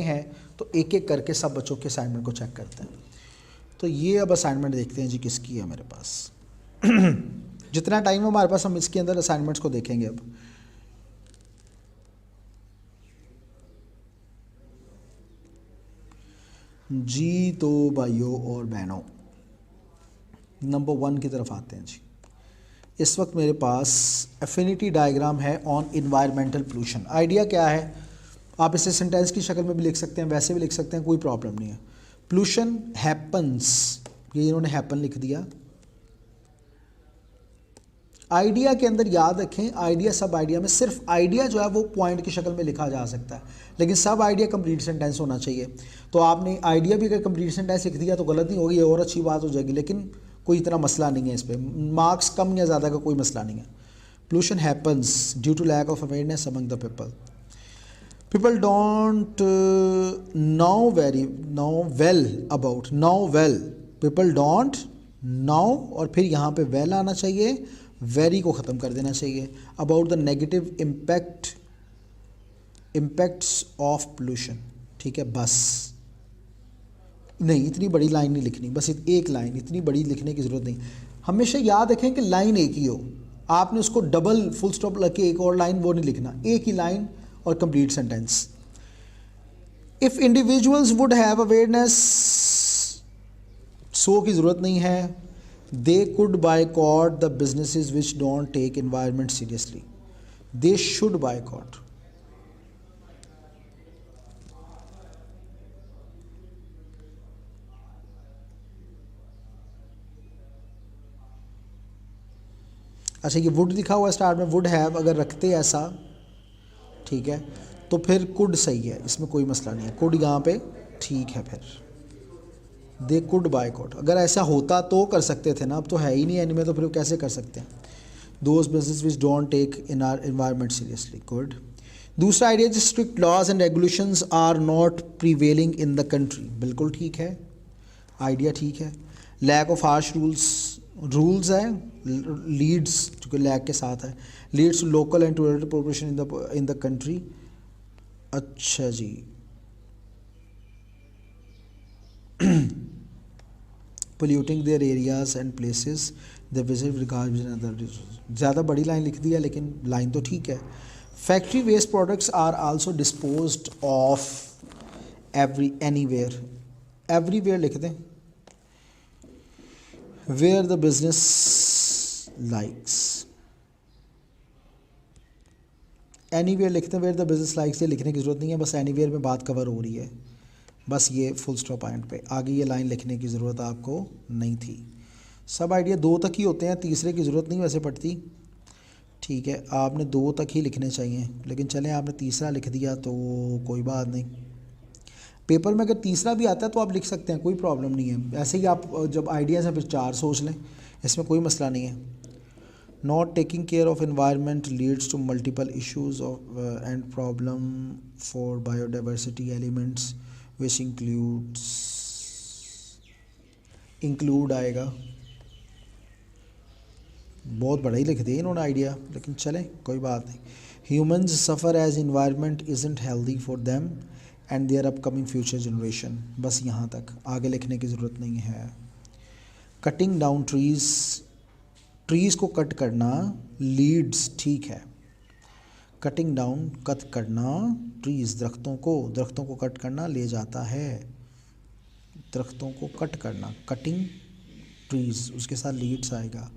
हैं तो एक एक करके सब बच्चों के असाइनमेंट को चेक करते हैं। तो ये अब असाइनमेंट देखते हैं जी किसकी है मेरे पास। जितना टाइम है हमारे पास हम इसके अंदर असाइनमेंट्स को देखेंगे। अब जी तो भाइयों और बहनों, नंबर 1 की तरफ आते हैं जी। इस वक्त मेरे पास एफिनिटी डायग्राम है ऑन इन्वायरमेंटल पोल्यूशन। आइडिया क्या है, आप इसे सेंटेंस की शक्ल में भी लिख सकते हैं, वैसे भी लिख सकते हैं, कोई प्रॉब्लम नहीं है। पोल्यूशन हैपन्स, ये इन्होंने हैपन लिख दिया। आइडिया के अंदर याद रखें, आइडिया सब आइडिया में सिर्फ आइडिया जो है वो पॉइंट की शक्ल में लिखा जा सकता है, लेकिन सब आइडिया कंप्लीट सेंटेंस होना चाहिए। तो आपने आइडिया भी अगर कंप्लीट सेंटेंस लिख दिया तो गलत नहीं होगी, और अच्छी बात हो जाएगी, लेकिन कोई इतना मसला नहीं है, इस पर मार्क्स कम या ज़्यादा का कोई मसला नहीं है। Pollution happens due to lack of awareness among the people don't know well people don't know, और फिर यहाँ पे वेल आना चाहिए, वेरी को ख़त्म कर देना चाहिए। About the negative impacts of pollution, ठीक है। बस नहीं, इतनी बड़ी लाइन नहीं लिखनी, बस एक लाइन, इतनी बड़ी लिखने की ज़रूरत नहीं। हमेशा याद रखें कि लाइन एक ही हो, आपने उसको डबल फुल स्टॉप लग के एक और लाइन वो नहीं लिखना, एक ही लाइन और complete sentence. If individuals would have awareness, so की ज़रूरत नहीं है। They could boycott the businesses which don't take environment seriously, they should boycott. अच्छा, ये वुड लिखा हुआ है स्टार्ट में, वुड हैव अगर रखते ऐसा, ठीक है, तो फिर कुड सही है, इसमें कोई मसला नहीं है, कुड यहाँ पे ठीक है। फिर दे कुड बायकॉट, अगर ऐसा होता तो कर सकते थे ना, अब तो है ही नहीं एनिमे, तो फिर कैसे कर सकते हैं। Those business which don't take in our environment seriously, good. दूसरा idea, strict laws and regulations are not prevailing in the country, बिल्कुल ठीक है, आइडिया ठीक है। लैक ऑफ हार्श रूल्स है, लीड्स चूँकि लैक के साथ है, leads to local and tourist population in the country. अच्छा जी, polluting their areas and places they visit with garbage and other resources। ज़्यादा बड़ी लाइन लिख दी है, लेकिन लाइन तो ठीक है। Factory waste products are also disposed of anywhere, everywhere लिख दें, where the business likes, anywhere लिखते हैं, वेयर द बिजनेस लाइक्स, ये लिखने की ज़रूरत नहीं है, बस एनीवेयर में बात कवर हो रही है, बस ये फुल स्टॉप पॉइंट पे, आगे ये लाइन लिखने की ज़रूरत आपको नहीं थी। सब आइडिया 2 तक ही होते हैं, तीसरे की ज़रूरत नहीं वैसे पड़ती, ठीक है, आपने 2 तक ही लिखने चाहिए, लेकिन चलें आपने तीसरा लिख दिया तो कोई बात नहीं। पेपर में अगर तीसरा भी आता है तो आप लिख सकते हैं, कोई प्रॉब्लम नहीं है। ऐसे ही आप जब आइडियाज़ हैं फिर 4 सोच लें, इसमें कोई मसला नहीं है। Not taking care of environment leads to multiple issues and problem for biodiversity elements which include आएगा। बहुत बड़ा ही लिख दिया इन्होंने आइडिया, लेकिन चलें कोई बात नहीं। Humans suffer as environment isn't healthy for them and their upcoming future generation, बस यहाँ तक, आगे लिखने की ज़रूरत नहीं है। कटिंग डाउन ट्रीज़ को कट करना, लीड्स ठीक है, कटिंग डाउन कट करना, ट्रीज़ दरख्तों को कट करना ले जाता है, दरख्तों को कट करना, कटिंग ट्रीज़, उसके साथ लीड्स आएगा।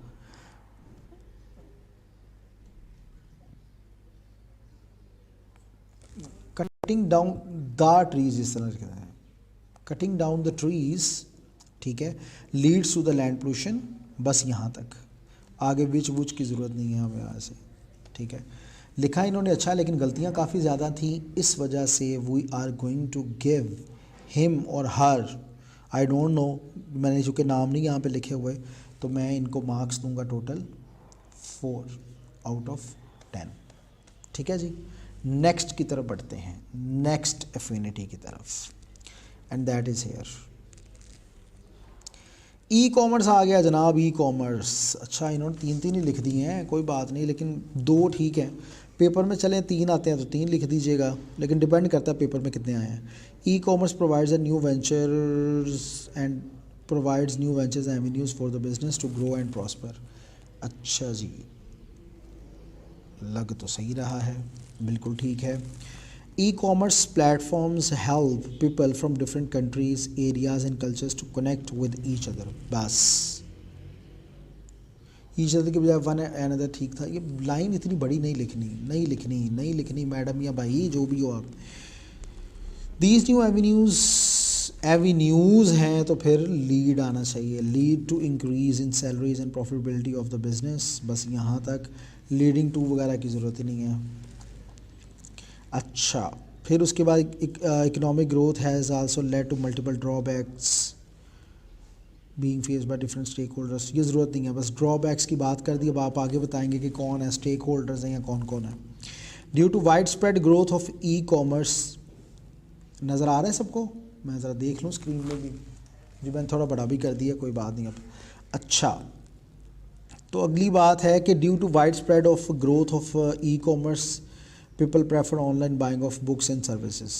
कटिंग डाउन द ट्रीज़, इस तरह लिखते हैं, कटिंग डाउन द ट्रीज़, ठीक है, leads to the land pollution, बस यहाँ तक, आगे विच वुच की ज़रूरत नहीं है हमें यहाँ से, ठीक है। लिखा इन्होंने अच्छा, लेकिन गलतियाँ काफ़ी ज़्यादा थी, इस वजह से we are going to give him और हर, आई डोंट नो, मैंने चूँकि नाम नहीं यहाँ पे लिखे हुए, तो मैं इनको मार्क्स दूंगा टोटल 4 आउट ऑफ 10, ठीक है जी। नेक्स्ट की तरफ बढ़ते हैं, नेक्स्ट एफिनिटी की तरफ, and that is here. E commerce आ गया जनाब, ई कॉमर्स। अच्छा, इन्होंने 3 ही लिख दिए हैं, कोई बात नहीं, लेकिन 2 ठीक है। पेपर में चलें 3 आते हैं तो 3 लिख दीजिएगा, लेकिन डिपेंड करता है पेपर में कितने आए हैं। E-commerce provides a new ventures and provides new ventures avenues for the business to grow and prosper. अच्छा जी, लग तो सही रहा है, बिल्कुल ठीक है। E commerce platforms help people from different countries areas and cultures to connect with each other. बस ईच अदर के बजाय वन एंड अदर ठीक था। ये लाइन इतनी बड़ी नहीं लिखनी मैडम या भाई जो भी हो आप। दीज न्यू एवेन्यूज़ हैं तो फिर लीड आना चाहिए, lead to increase in salaries and profitability of the business. बस यहाँ तक, लीडिंग टू वगैरह की ज़रूरत ही नहीं है। अच्छा, फिर उसके बाद economic growth has also led to multiple drawbacks being faced by different stakeholders. ये ज़रूरत नहीं है, बस ड्रॉबैक्स की बात कर दी। अब आप आगे बताएंगे कि कौन है स्टेक होल्डर्स हैं या कौन कौन है। Due to widespread growth of e commerce, नज़र आ रहा है सबको? मैं ज़रा देख लूँ स्क्रीन में भी जी, मैंने थोड़ा बड़ा भी कर दिया, कोई बात नहीं अब। अच्छा, तो अगली बात है कि due to widespread of growth of e commerce people prefer online buying of books and services.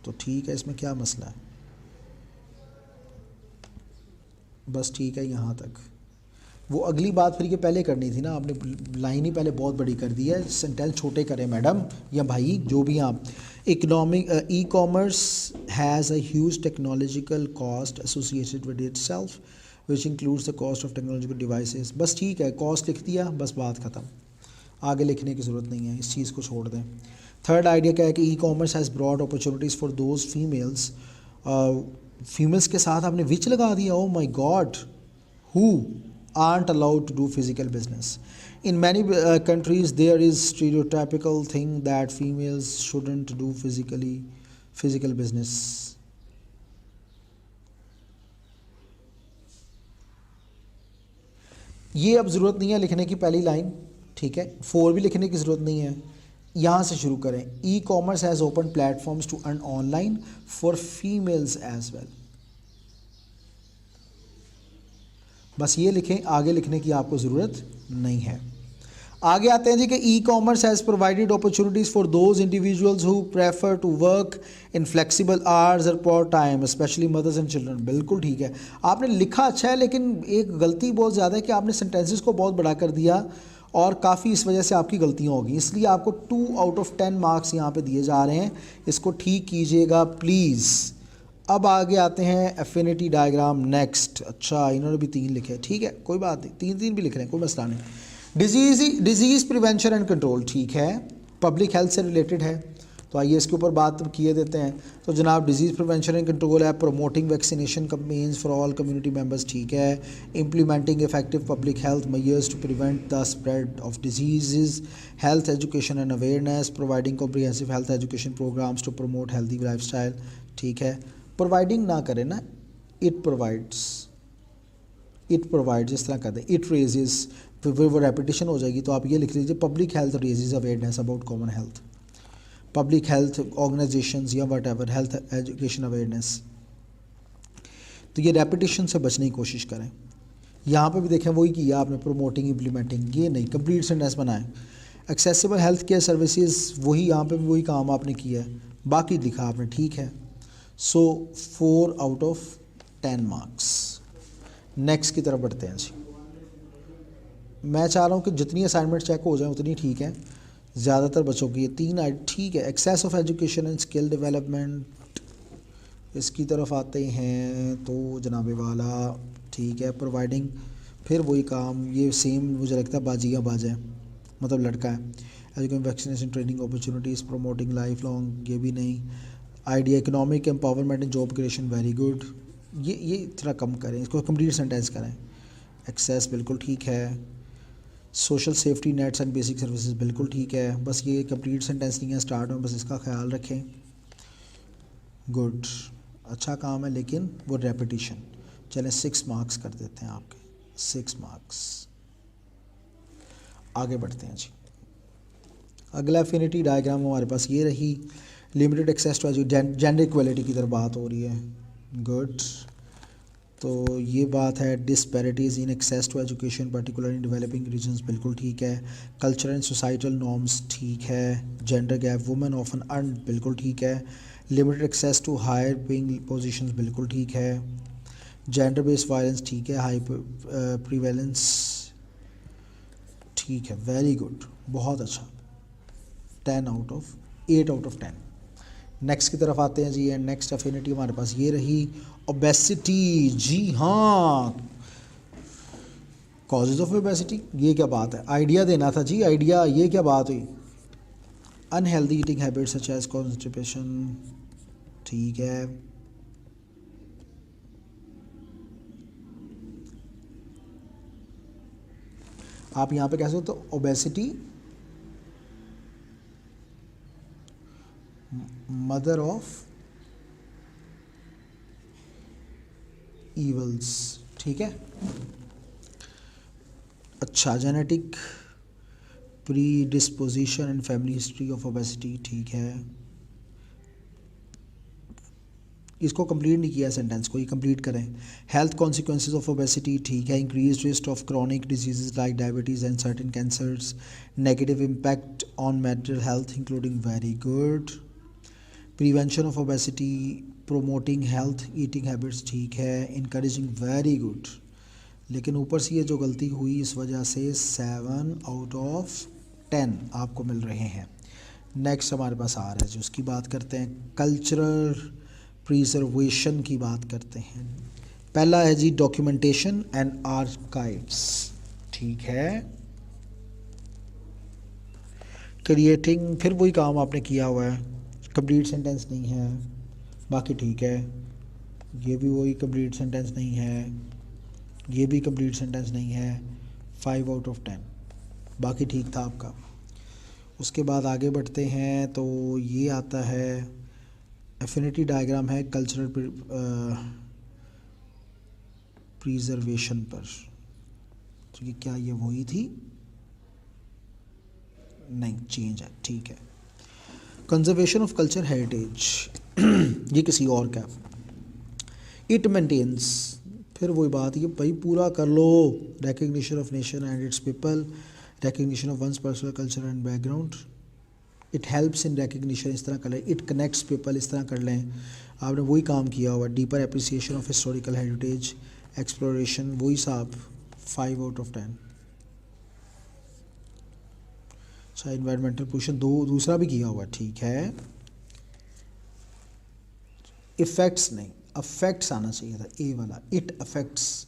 तो ठीक है, इसमें क्या मसला है? बस ठीक है यहाँ तक। वो अगली बात फिर ये पहले करनी थी ना, आपने लाइन ही पहले बहुत बड़ी कर दी है। सेंटेंस छोटे करें मैडम या भाई जो भी आप। Economic E commerce has a huge technological cost associated with itself which includes the cost of technological devices. बस ठीक है, कॉस्ट लिख दिया, बस बात ख़त्म, आगे लिखने की ज़रूरत नहीं है, इस चीज़ को छोड़ दें। थर्ड आइडिया क्या है कि e commerce has broad opportunities for those females. Females के साथ आपने विच लगा दिया, oh my god, who aren't allowed to do physical business. In many countries there is stereotypical thing that females shouldn't do physical business. ये अब ज़रूरत नहीं है लिखने की पहली लाइन, ठीक है। 4 भी लिखने की ज़रूरत नहीं है, यहाँ से शुरू करें। E commerce has open platforms to earn online for females as well. बस ये लिखें, आगे लिखने की आपको ज़रूरत नहीं है। आगे आते हैं जी कि e commerce has provided opportunities for those individuals who prefer to work in flexible hours और part time specially mothers and children. बिल्कुल ठीक है, आपने लिखा अच्छा है, लेकिन एक गलती बहुत ज़्यादा है कि आपने सेंटेंसेस को बहुत बड़ा कर दिया और काफ़ी इस वजह से आपकी गलतियाँ होगी, इसलिए आपको 2 आउट ऑफ 10 मार्क्स यहाँ पे दिए जा रहे हैं। इसको ठीक कीजिएगा प्लीज़। अब आगे आते हैं एफिनिटी डायग्राम नेक्स्ट। अच्छा, इन्होंने भी 3 लिखे, ठीक है, कोई बात नहीं, 3 भी लिख रहे हैं, कोई मसला नहीं। डिजीज़ प्रिवेंशन एंड कंट्रोल, ठीक है, पब्लिक हेल्थ से रिलेटेड है, तो आइए इसके ऊपर बात किए देते हैं। तो जनाब डिजीज़ प्रिवेंशन एंड कंट्रोल है, promoting vaccination campaigns for all community members, ठीक है, implementing effective public health measures to prevent the spread of disease, health education and awareness, providing comprehensive health education programs to promote healthy lifestyle, ठीक है। Providing ना करें ना, it provides, इस तरह कर दें, इट रेजेस, फिर वो रेपिटेशन हो जाएगी, तो आप ये लिख लीजिए public health raises awareness about common health, public health organisations या whatever health education awareness. तो ये रेपिटेशन से बचने की कोशिश करें। यहाँ पे भी देखें वही किया आपने, प्रोमोटिंग इम्प्लीमेंटिंग, ये नहीं, कंप्लीट सेंटेंस बनाएं। एक्सेसिबल हेल्थ केयर सर्विसेज, वही यहाँ पे भी वही काम आपने किया है, बाकी लिखा आपने, ठीक है। सो 4 आउट ऑफ 10 मार्क्स। नेक्स्ट की तरफ बढ़ते हैं जी। मैं चाह रहा हूँ कि जितनी असाइनमेंट चेक हो जाए उतनी ठीक है, ज़्यादातर बच्चों की ये 3 ठीक है। Access of education and skill development, इसकी तरफ आते हैं तो जनाबे वाला, ठीक है, प्रोवाइडिंग, फिर वही काम, ये सेम मुझे लगता है बाजी या बाजा है, मतलब लड़का है। Education vaccination training opportunities promoting life long, ये भी नहीं। Idea economic empowerment and job creation, very good, ये थोड़ा कम करें, इसको कंप्लीट सेंटेंस करें। एक्सेस बिल्कुल ठीक है। Social safety nets and basic services बिल्कुल ठीक है, बस ये कंप्लीट सेंटेंस नहीं है स्टार्ट में, बस इसका ख्याल रखें। गुड, अच्छा काम है, लेकिन वो रेपिटेशन। चलें 6 मार्क्स कर देते हैं आपके, 6 मार्क्स। आगे बढ़ते हैं जी। अगला एफिनिटी डायग्राम हमारे पास ये रही, limited access to gender equality की तरफ बात हो रही है। गुड, तो ये बात है। Disparities in access to education particular in developing regions, बिल्कुल ठीक है। कल्चरल एंड सोसाइटल नॉर्म्स, ठीक है। Gender gap, women often earn, बिल्कुल ठीक है। Limited access to higher paying positions, बिल्कुल ठीक है। जेंडर बेस्ड वायलेंस, ठीक है। हाई प्रीवेलेंस, ठीक है, वेरी गुड, बहुत अच्छा, 8 आउट ऑफ 10। नेक्स्ट की तरफ आते हैं जी। एंड नेक्स्ट एफिनिटी हमारे पास ये रही, ओबेसिटी। जी हाँ, कॉजेज ऑफ ओबेसिटी, ये क्या बात है, आइडिया देना था जी, आइडिया, ये क्या बात हुई। Unhealthy eating habits such as constipation, ठीक है। आप यहाँ पे कह सकते हो ओबेसिटी मदर ऑफ ईवल्स, ठीक है। अच्छा, genetic pre disposition and family history of obesity, ठीक है। इसको कंप्लीट नहीं किया सेंटेंस को, ये कंप्लीट करें। हेल्थ कॉन्सिक्वेंसेज ऑफ ओबेसिटी, ठीक है। Increase risk of chronic diseases like diabetes and certain cancers, negative impact on mental health including, very good. Prevention of obesity, promoting health eating habits, ठीक है। Encouraging, very good. लेकिन ऊपर से ये जो गलती हुई इस वजह से 7 आउट ऑफ 10 आपको मिल रहे हैं। नेक्स्ट हमारे पास आ रहा है जो उसकी बात करते हैं, कल्चरल प्रिजर्वेशन की बात करते हैं। पहला है जी डॉक्यूमेंटेशन एंड आर्काइव्स, ठीक है। क्रिएटिंग, फिर वही काम आपने किया हुआ है, कंप्लीट सेंटेंस नहीं है, बाकी ठीक है। ये भी वही कंप्लीट सेंटेंस नहीं है, ये भी कंप्लीट सेंटेंस नहीं है, 5 आउट ऑफ 10, बाकी ठीक था आपका। उसके बाद आगे बढ़ते हैं तो ये आता है एफिनिटी डायग्राम है कल्चरल प्रिजर्वेशन पर। तो ये क्या, ये वही थी, नहीं चेंज है, ठीक है। कंजर्वेशन ऑफ कल्चर हेरिटेज ये किसी और का। इट मेंटेन्स, फिर वही बात, ये भाई पूरा कर लो। Recognition of nation and its people, recognition of one's personal culture and background. It helps in recognition, इस तरह कर लें। इट कनेक्ट्स पीपल, इस तरह कर लें। आपने वही काम किया हुआ। Deeper appreciation of historical heritage, exploration, वही साहब, 5 आउट ऑफ 10। अच्छा, इन्वायरमेंटल पोल्यूशन दूसरा भी किया हुआ, ठीक है। इफ़ेक्ट्स नहीं, अफेक्ट्स आना चाहिए था, ए वाला, इट अफेक्ट्स,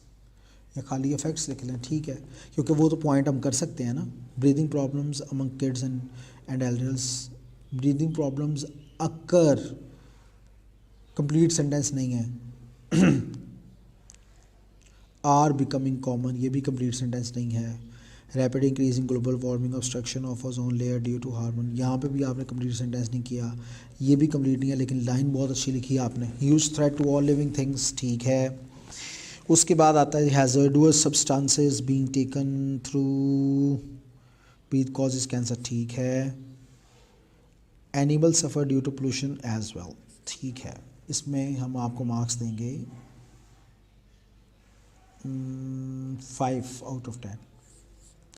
या खाली इफेक्ट्स लिख लें, ठीक है, क्योंकि वो तो पॉइंट हम कर सकते हैं ना। Breathing problems among kids and elders, breathing problems occur, complete sentence नहीं है। आर बिकमिंग कॉमन, ये भी कंप्लीट सेंटेंस नहीं है। Rapid increasing global warming, obstruction of ozone layer due to hormone, यहाँ पे भी आपने कंप्लीट सेंटेंस नहीं किया, ये भी कंप्लीट नहीं है, लेकिन लाइन बहुत अच्छी लिखी है आपने। Huge threat to all living things, ठीक है। उसके बाद आता है hazardous substances being taken through breath causes cancer, ठीक है। Animal suffer due to pollution as well, ठीक है। इसमें हम आपको मार्क्स देंगे 5 आउट ऑफ 10।